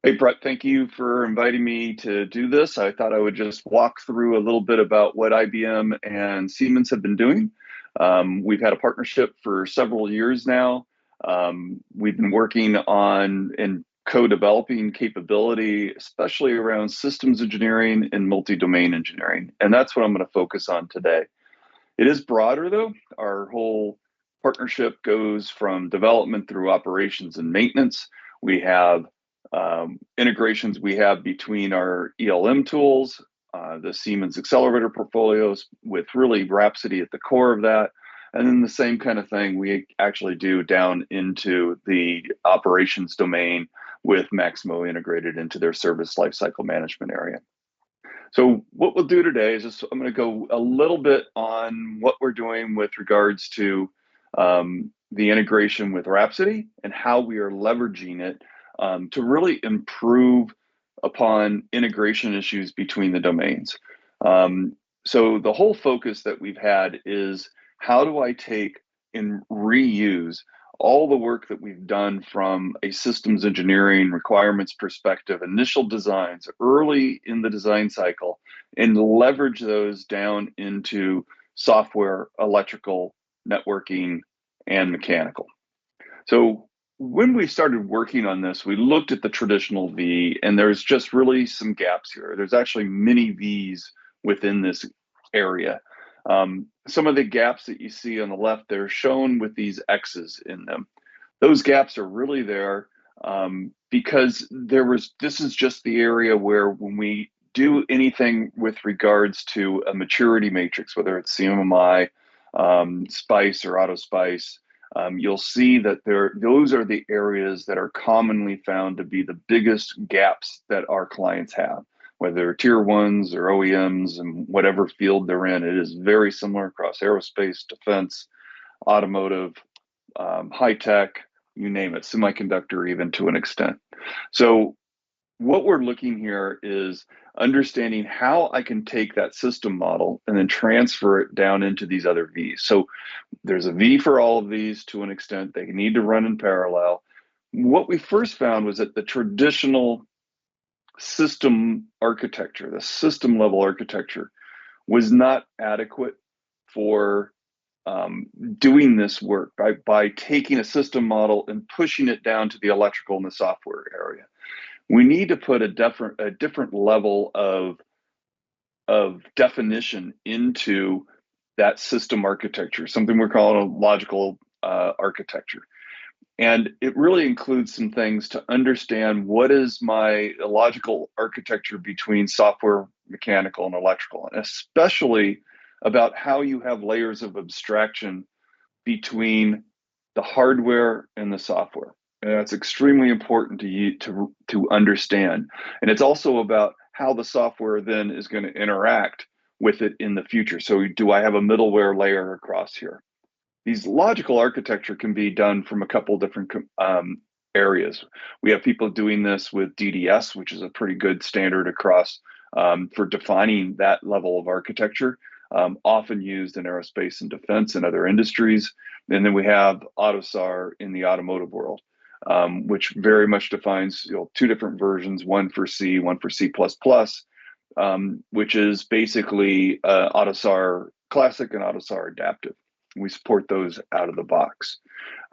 Hey, Brett, thank you for inviting me to do this. I thought I would just walk through a little bit about what IBM and Siemens have been doing. We've had a partnership for several years now. We've been working on and co-developing capability, especially around systems engineering and multi-domain engineering. And that's what I'm going to focus on today. It is broader, though. Our whole partnership goes from development through operations and maintenance. We have integrations we have between our ELM tools, the Siemens accelerator portfolios, with really Rhapsody at the core of that. And then the same kind of thing we actually do down into the operations domain with Maximo integrated into their service lifecycle management area. So what we'll do today is just I'm going to go a little bit on what we're doing with regards to the integration with Rhapsody and how we are leveraging it to really improve upon integration issues between the domains. So the whole focus that we've had is how do I take and reuse all the work that we've done from a systems engineering requirements perspective, initial designs early in the design cycle, and leverage those down into software, electrical, networking, and mechanical. So when we started working on this, we looked at the traditional V, and there's just really some gaps here. There's actually many Vs within this area. Some of the gaps that you see on the left, they're shown with these X's in them. Those gaps are really there because this is just the area where when we do anything with regards to a maturity matrix, whether it's CMMI, SPICE or AutoSPICE, you'll see that those are the areas that are commonly found to be the biggest gaps that our clients have, whether they're tier ones or OEMs and whatever field they're in. It is very similar across aerospace, defense, automotive, high tech, you name it, semiconductor even to an extent. So what we're looking here is understanding how I can take that system model and then transfer it down into these other Vs. So there's a V for all of these to an extent. They need to run in parallel. What we first found was that the traditional system architecture, the system level architecture, was not adequate for doing this work by taking a system model and pushing it down to the electrical and the software area. We need to put a different level of definition into that system architecture, something we're calling a logical architecture. And it really includes some things to understand what is my logical architecture between software, mechanical, and electrical, and especially about how you have layers of abstraction between the hardware and the software. And that's extremely important to understand. And it's also about how the software then is going to interact with it in the future. So do I have a middleware layer across here? These logical architecture can be done from a couple different areas. We have people doing this with DDS, which is a pretty good standard across for defining that level of architecture, often used in aerospace and defense and other industries. And then we have AUTOSAR in the automotive world, which very much defines two different versions, one for C, one for C++, which is basically AUTOSAR Classic and AUTOSAR Adaptive. We support those out of the box.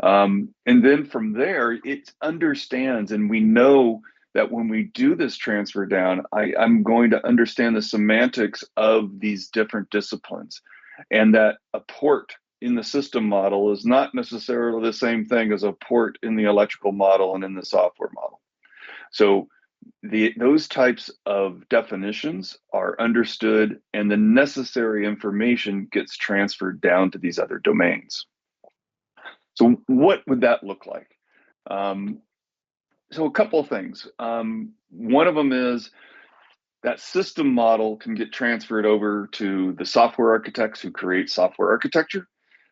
And then from there, it understands, and we know that when we do this transfer down, I'm going to understand the semantics of these different disciplines, and that a port in the system model is not necessarily the same thing as a port in the electrical model and in the software model. So those types of definitions are understood, and the necessary information gets transferred down to these other domains. So what would that look like? So a couple of things. One of them is that system model can get transferred over to the software architects who create software architecture.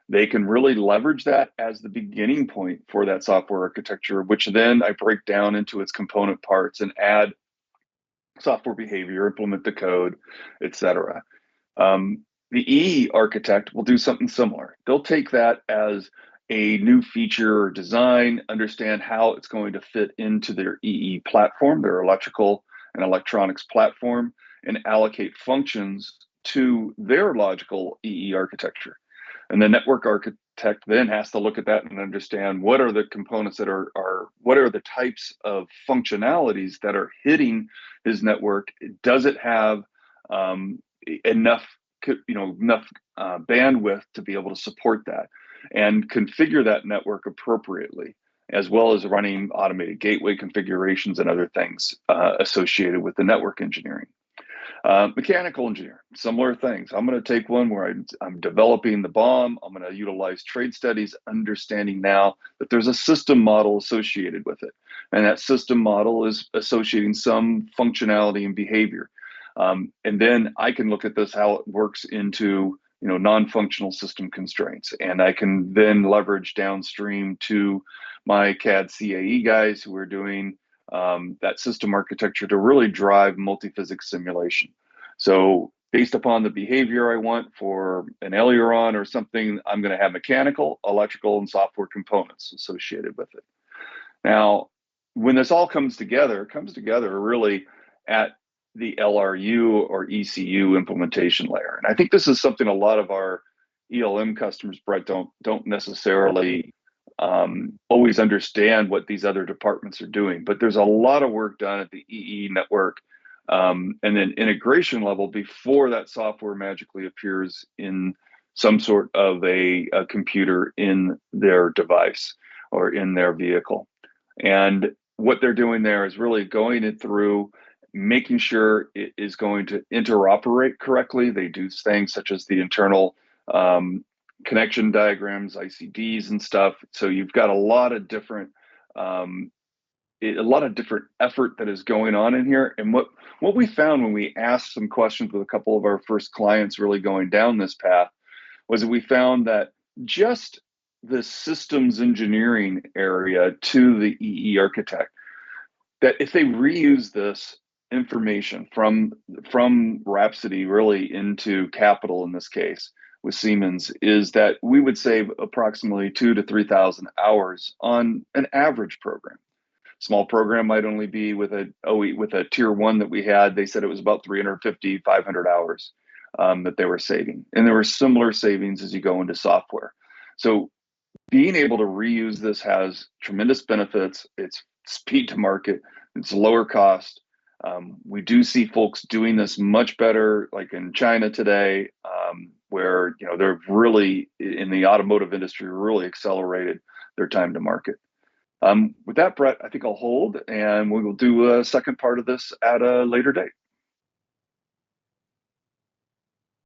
They can really leverage that as the beginning point for that software architecture, which then I break down into its component parts and add software behavior, implement the code, etc. The E architect will do something similar. They'll take that as a new feature or design, understand how it's going to fit into their EE platform, their electrical and electronics platform, and allocate functions to their logical EE architecture. And the network architect then has to look at that and understand what are the components that are what are the types of functionalities that are hitting his network. Does it have enough, enough bandwidth to be able to support that, and configure that network appropriately, as well as running automated gateway configurations and other things associated with the network engineering. Mechanical engineer, similar things. I'm going to take one where I'm developing the BOM. I'm going to utilize trade studies, understanding now that there's a system model associated with it. And that system model is associating some functionality and behavior. And then I can look at this, how it works into non-functional system constraints. And I can then leverage downstream to my CAD CAE guys who are doing that system architecture to really drive multi-physics simulation. So based upon the behavior I want for an aileron or something, I'm going to have mechanical, electrical, and software components associated with it. Now, when this all comes together, it comes together really at the LRU or ECU implementation layer. And I think this is something a lot of our ELM customers, Brett, don't necessarily always understand what these other departments are doing. But there's a lot of work done at the EE network and then integration level before that software magically appears in some sort of a computer in their device or in their vehicle. And what they're doing there is really going it through, making sure it is going to interoperate correctly. They do things such as the internal connection diagrams, ICDs and stuff. So you've got a lot of different effort that is going on in here. And what we found when we asked some questions with a couple of our first clients really going down this path was that we found that just the systems engineering area to the EE architect, that if they reuse this information from Rhapsody really into Capital in this case with Siemens, is that we would save approximately 2,000 to 3,000 hours on an average program. Small program might only be with a tier one that we had. They said it was about 350, 500 hours that they were saving. And there were similar savings as you go into software. So being able to reuse this has tremendous benefits. It's speed to market. It's lower cost. We do see folks doing this much better, like in China today, where they're really in the automotive industry, really accelerated their time to market. With that, Brett, I think I'll hold, and we will do a second part of this at a later date.